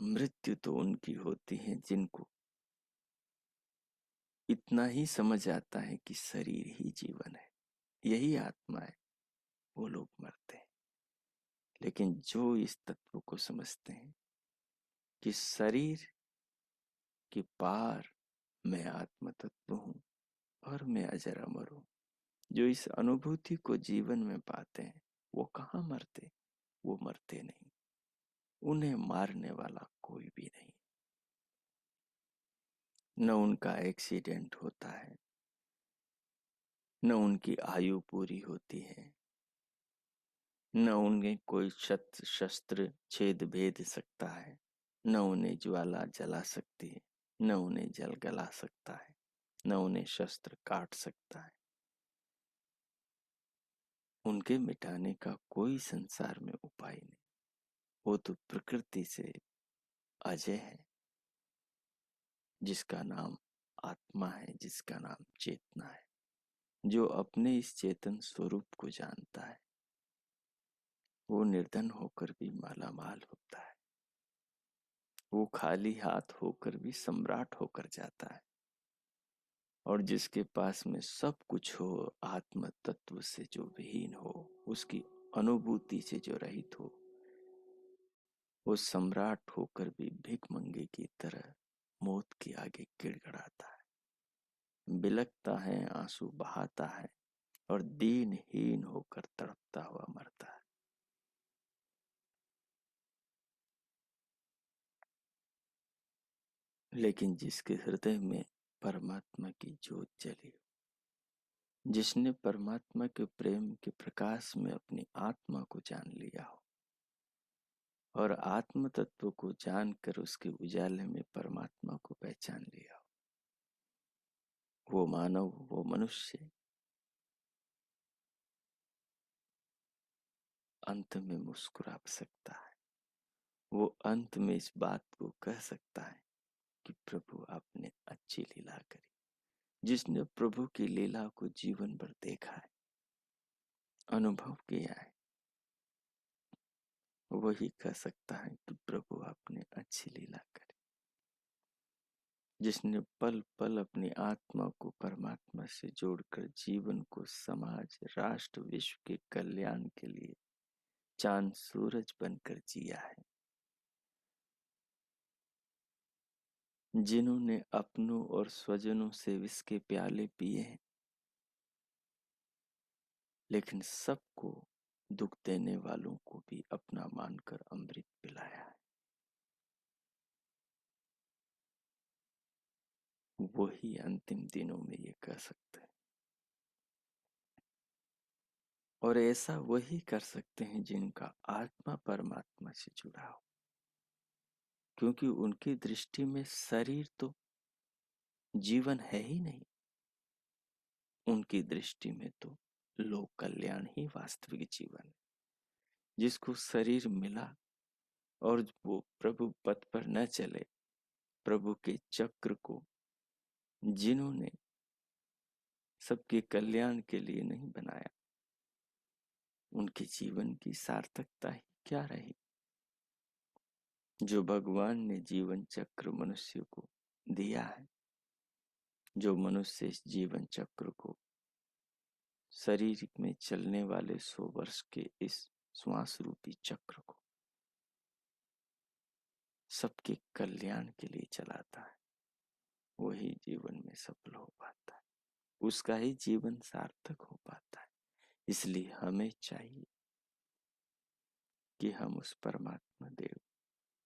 मृत्यु तो उनकी होती है जिनको इतना ही समझ आता है कि शरीर ही जीवन है, यही आत्मा है, वो लोग मरते हैं। लेकिन जो इस तत्व को समझते हैं कि शरीर के पार मैं आत्म तत्व हूं और मैं अजर अमर हूं, जो इस अनुभूति को जीवन में पाते हैं, वो कहाँ मरते, वो मरते नहीं। उन्हें मारने वाला कोई भी नहीं। न उनका एक्सीडेंट होता है, न उनकी आयु पूरी होती है, न उन्हें कोई शस्त्र छेद भेद सकता है, न उन्हें ज्वाला जला सकती है, न उन्हें जल गला सकता है, न उन्हें शस्त्र काट सकता है। उनके मिटाने का कोई संसार में उपाय नहीं। वो तो प्रकृति से अजय है, जिसका नाम आत्मा है, जिसका नाम चेतना है, जो अपने इस चेतन स्वरूप को जानता है, वो निर्धन होकर भी मालामाल होता है। वो खाली हाथ होकर भी सम्राट होकर जाता है। और जिसके पास में सब कुछ हो, आत्म तत्व से जो विहीन हो, उसकी अनुभूति से जो रहित हो, वो सम्राट होकर भी भिखमंगे की तरह मौत के आगे गिड़गिड़ाता है, बिलखता है, आंसू बहाता है और दीनहीन होकर तड़पता हुआ मरता है। लेकिन जिसके हृदय में परमात्मा की ज्योत जली, जिसने परमात्मा के प्रेम के प्रकाश में अपनी आत्मा को जान लिया हो और आत्म तत्व को जानकर उसके उजाले में परमात्मा को पहचान लिया हो, वो मानव, वो मनुष्य अंत में मुस्कुरा सकता है। वो अंत में इस बात को कह सकता है कि प्रभु आपने अच्छी लीला करी। जिसने प्रभु की लीला को जीवन भर देखा है, अनुभव किया है, वही कह सकता है कि प्रभु आपने अच्छी लीला करी। जिसने पल पल अपनी आत्मा को परमात्मा से जोड़कर जीवन को समाज, राष्ट्र, विश्व के कल्याण के लिए चांद सूरज बनकर जिया है। जिन्होंने अपनों और स्वजनों से विष के प्याले पिए हैं, लेकिन सबको दुख देने वालों को भी अपना मानकर अमृत पिलाया है, वही अंतिम दिनों में ये कह सकते हैं। और ऐसा वही कर सकते हैं जिनका आत्मा परमात्मा से जुड़ा हो, क्योंकि उनकी दृष्टि में शरीर तो जीवन है ही नहीं। उनकी दृष्टि में तो लोक कल्याण ही वास्तविक जीवन है। जिसको शरीर मिला और वो प्रभु पथ पर न चले, प्रभु के चक्र को जिन्होंने सबके कल्याण के लिए नहीं बनाया, उनके जीवन की सार्थकता ही क्या रही। जो भगवान ने जीवन चक्र मनुष्य को दिया है, जो मनुष्य इस जीवन चक्र को, शरीर में चलने वाले 100 वर्ष के इस श्वास रूपी चक्र को सबके कल्याण के लिए चलाता है, वही जीवन में सफल हो पाता है, उसका ही जीवन सार्थक हो पाता है। इसलिए हमें चाहिए कि हम उस परमात्मा देव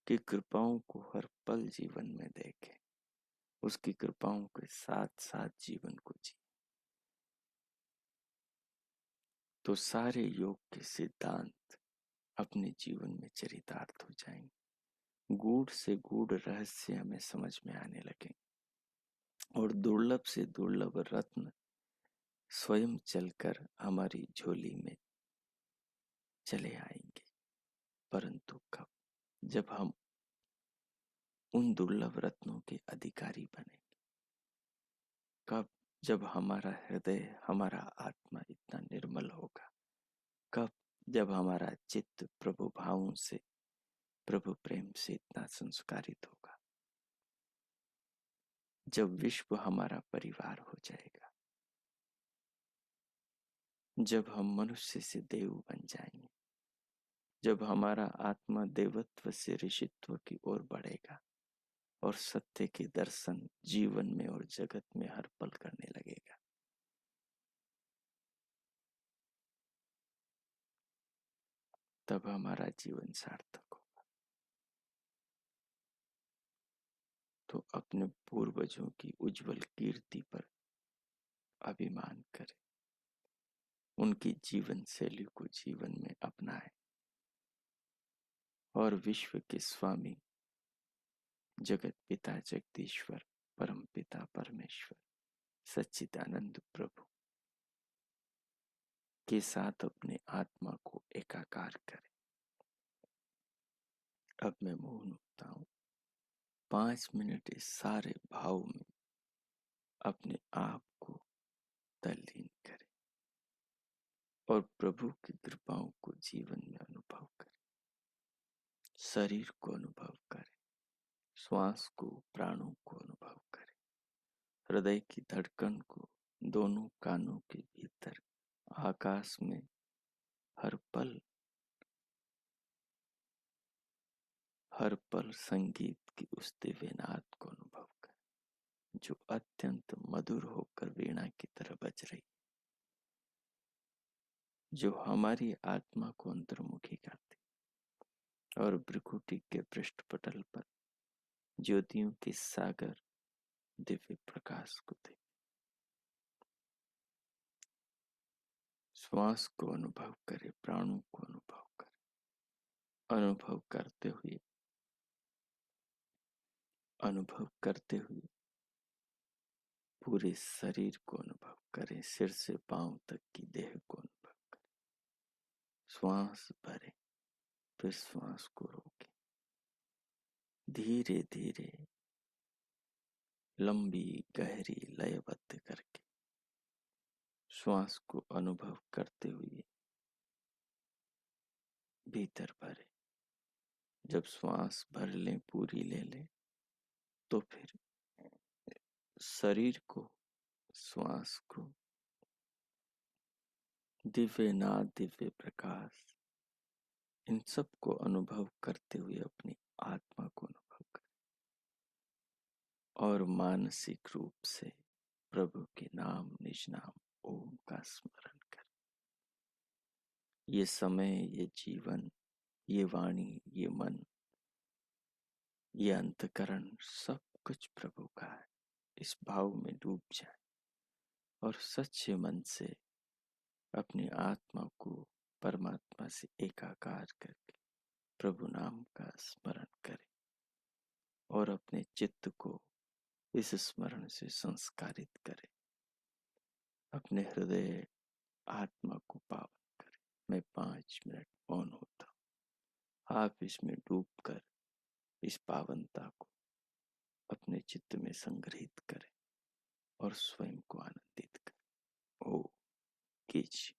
की कृपाओं को हर पल जीवन में देखें, उसकी कृपाओं के साथ साथ जीवन को जी, तो सारे योग के सिद्धांत अपने जीवन में चरितार्थ हो जाएंगे। गूढ़ से गूढ़ रहस्य हमें समझ में आने लगे और दुर्लभ से दुर्लभ रत्न स्वयं चलकर हमारी झोली में चले आएंगे, परंतु कब? जब हम उन दुर्लभ रत्नों के अधिकारी बनेंगे। कब? जब हमारा हृदय, हमारा आत्मा इतना निर्मल होगा। कब? जब हमारा चित्त प्रभु भावों से, प्रभु प्रेम से इतना संस्कारित होगा। जब विश्व हमारा परिवार हो जाएगा, जब हम मनुष्य से देव बन जाएंगे, जब हमारा आत्मा देवत्व से ऋषित्व की ओर बढ़ेगा और सत्य के दर्शन जीवन में और जगत में हर पल करने लगेगा, तब हमारा जीवन सार्थक होगा। तो अपने पूर्वजों की उज्जवल कीर्ति पर अभिमान करें, उनकी जीवन शैली को जीवन में अपनाएं और विश्व के स्वामी जगत पिता जगदीश्वर परम पिता परमेश्वर सच्चिदानंद प्रभु के साथ अपने आत्मा को एकाकार करें। अब मैं मौन होता हूँ। 5 मिनट इस सारे भाव में अपने आप को तल्लीन करें और प्रभु की कृपाओं को जीवन में अनुभव करें। शरीर को अनुभव करें, श्वास को, प्राणों को अनुभव करें, हृदय की धड़कन को, दोनों कानों के भीतर आकाश में हर पल संगीत की उस दिव्य नाद को अनुभव करें जो अत्यंत मधुर होकर वीणा की तरह बज रही, जो हमारी आत्मा को अंतर्मुखी करती और भृकुटी के पृष्ठपटल पर ज्योतियों के सागर दिव्य प्रकाश को दे। श्वास को अनुभव करें, प्राणों को अनुभव करें, अनुभव करते हुए पूरे शरीर को अनुभव करें, सिर से पांव तक की देह को अनुभव करें। श्वास भरें, फिर श्वास को रोकें, धीरे धीरे लंबी गहरी लयबद्ध करके श्वास को अनुभव करते हुए भीतर भरें। जब श्वास भर लें, पूरी ले लें, तो फिर शरीर को, श्वास को दिव्य नाद, दिव्य प्रकाश, इन सब को अनुभव करते हुए अपनी आत्मा को अनुभव करें और मानसिक रूप से प्रभु के नाम, निज नाम ओम का स्मरण करें। ये समय, ये जीवन, ये वाणी, ये मन, ये अंतकरण, सब कुछ प्रभु का है। इस भाव में डूब जाए और सच्चे मन से अपनी आत्मा को परमात्मा से एकाकार करके प्रभु नाम का स्मरण करें और अपने चित्त को इस स्मरण से संस्कारित करें। अपने हृदय, आत्मा को पावन करें। मैं 5 मिनट मौन होता हूँ। आप इसमें डूबकर इस पावनता को अपने चित्त में संग्रहित करें और स्वयं को आनंदित करें। ओ कीजिए।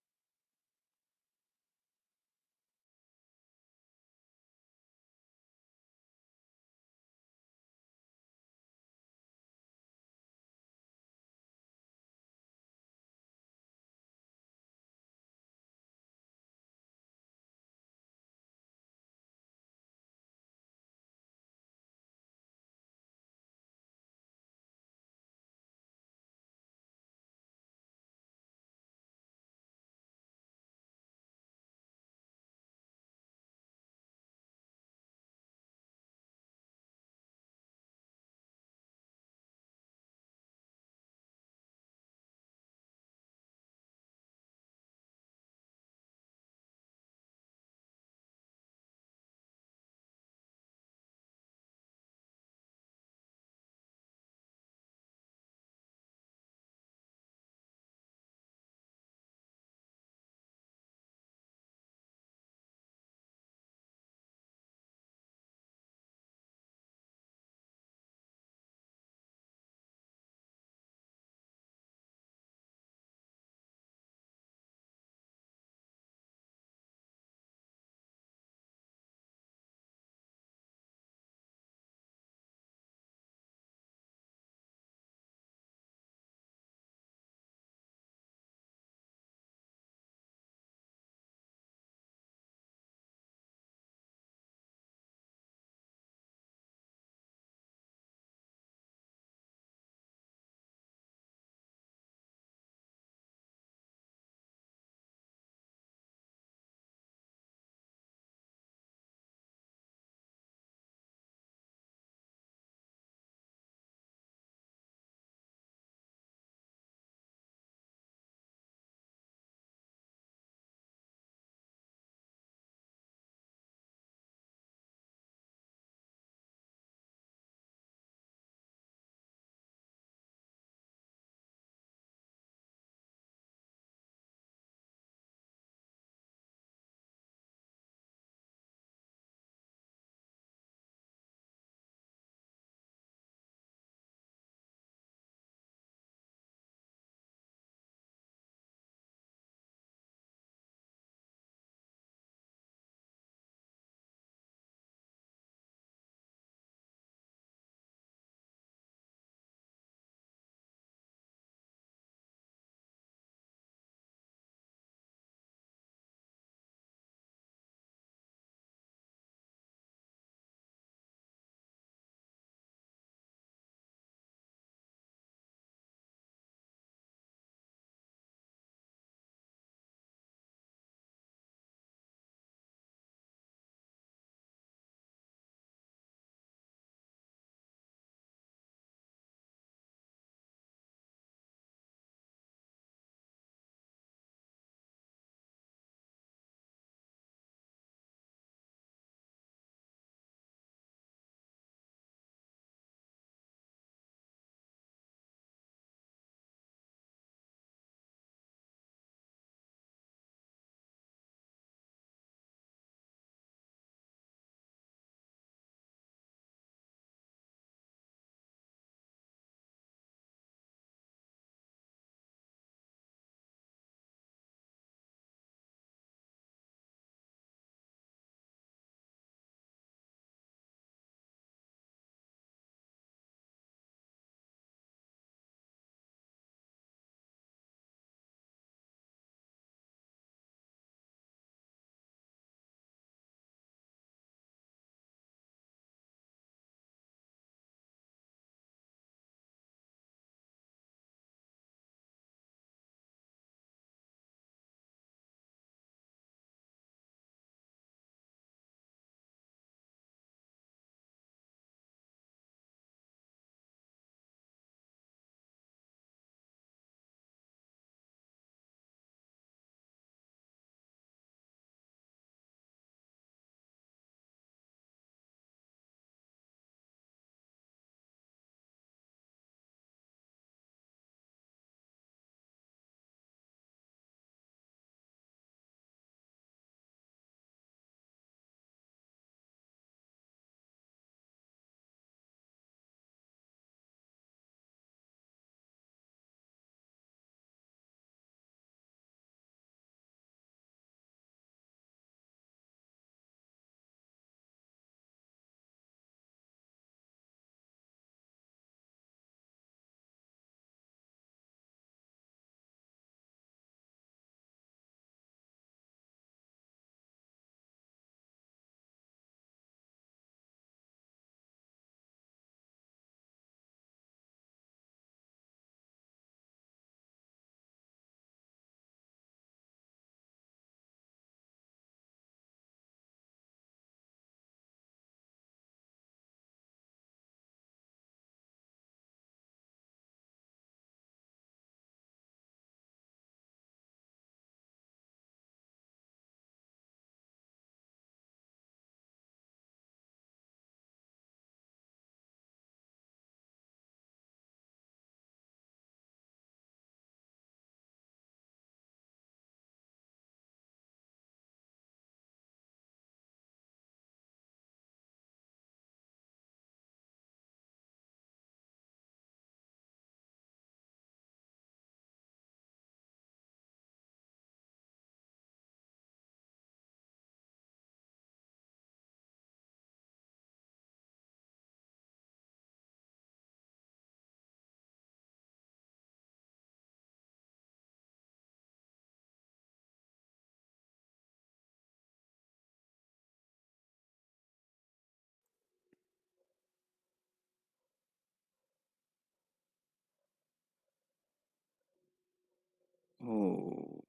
हो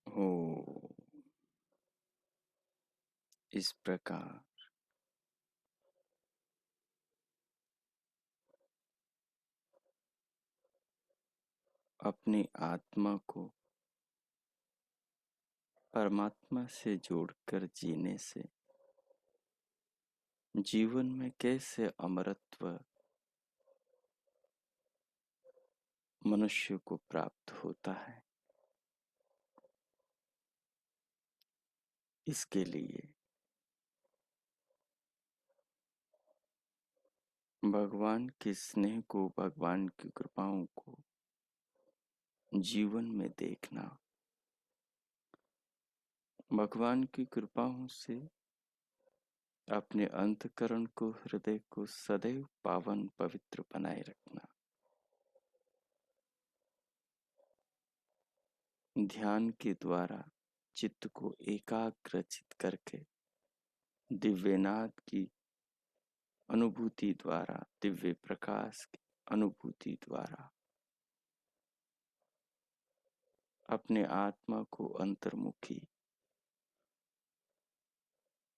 हो इस प्रकार अपनी आत्मा को परमात्मा से जोड़कर जीने से जीवन में कैसे अमरत्व मनुष्य को प्राप्त होता है, इसके लिए भगवान के स्नेह को, भगवान की कृपाओं को जीवन में देखना, भगवान की कृपाओं से अपने अंतःकरण को, हृदय को सदैव पावन पवित्र बनाए रखना, ध्यान के द्वारा चित्त को एकाग्रचित करके दिव्यनाद की अनुभूति द्वारा, दिव्य प्रकाश की अनुभूति द्वारा अपने आत्मा को अंतर्मुखी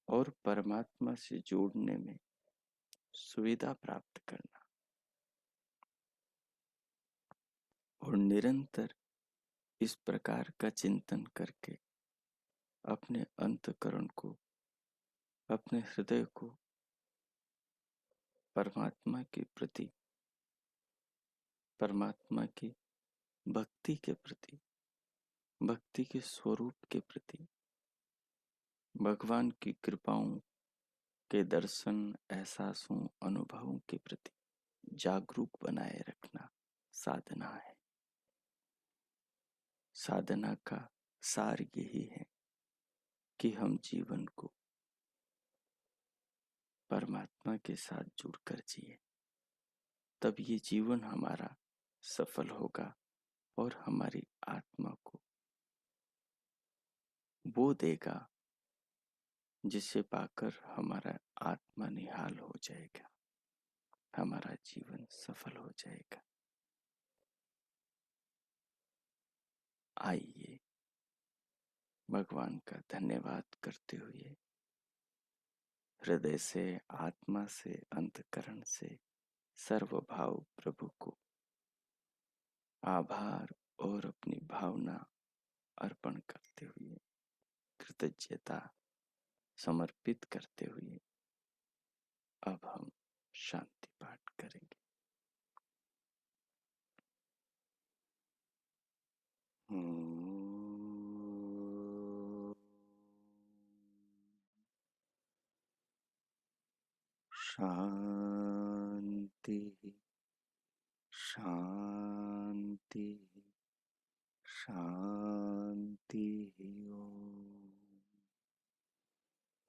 और परमात्मा से जोड़ने में सुविधा प्राप्त करना और निरंतर इस प्रकार का चिंतन करके अपने अंतःकरण को, अपने हृदय को परमात्मा के प्रति, परमात्मा की भक्ति के प्रति, भक्ति के स्वरूप के प्रति, भगवान की कृपाओं के दर्शन, एहसासों, अनुभवों के प्रति जागरूक बनाए रखना साधना है। साधना का सार यही है कि हम जीवन को परमात्मा के साथ जुड़कर जिए, तब ये जीवन हमारा सफल होगा और हमारी आत्मा को वो देगा जिसे पाकर हमारा आत्मा निहाल हो जाएगा, हमारा जीवन सफल हो जाएगा। आइए भगवान का धन्यवाद करते हुए हृदय से, आत्मा से, अंतःकरण से सर्वभाव प्रभु को आभार और अपनी भावना अर्पण करते हुए, कृतज्ञता समर्पित करते हुए अब हम शांति पाठ करेंगे। शांति शांति शांति।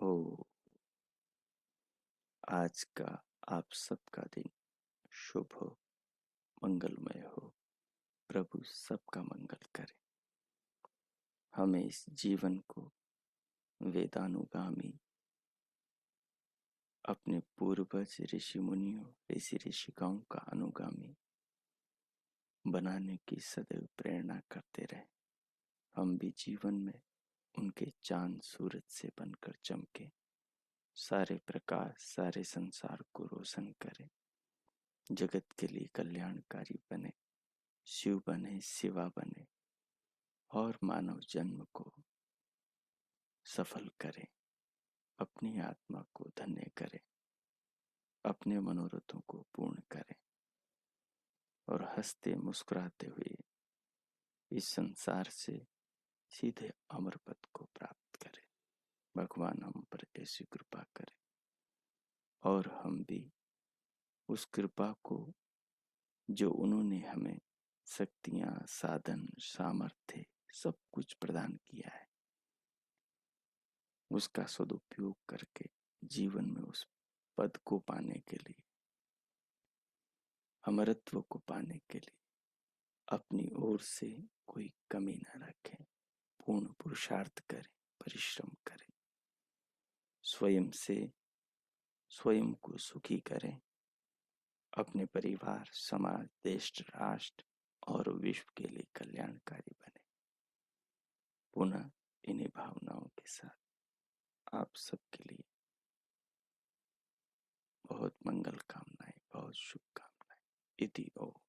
ओ आज का आप सबका दिन शुभ हो, मंगलमय हो। प्रभु सबका मंगल करे। हमें इस जीवन को वेदानुगामी, अपने पूर्वज ऋषि मुनियों, ऋषि ऋषिकाओं का अनुगामी बनाने की सदैव प्रेरणा करते रहे। हम भी जीवन में उनके चांद सूरज से बनकर चमके, सारे प्रकाश, सारे संसार को रोशन करें, जगत के लिए कल्याणकारी बने, शिव बने, शिवा बने और मानव जन्म को सफल करें, अपनी आत्मा को धन्य करें, अपने मनोरथों को पूर्ण करें और हंसते मुस्कुराते हुए इस संसार से सीधे अमर पद को प्राप्त करें। भगवान हम पर ऐसी कृपा करें और हम भी उस कृपा को, जो उन्होंने हमें शक्तियां, साधन, सामर्थ्य सब कुछ प्रदान किया है, उसका सदुपयोग करके जीवन में उस पद को पाने के लिए, अमरत्व को पाने के लिए अपनी ओर से कोई कमी न रखें, पूर्ण पुरुषार्थ करें, परिश्रम करें, स्वयं से स्वयं को सुखी करें अपने परिवार, समाज, देश, राष्ट्र और विश्व के लिए कल्याणकारी बने। पुनः इन्हीं भावनाओं के साथ आप सबके लिए बहुत मंगल कामनाएं, बहुत शुभकामनाएं। इति ओम।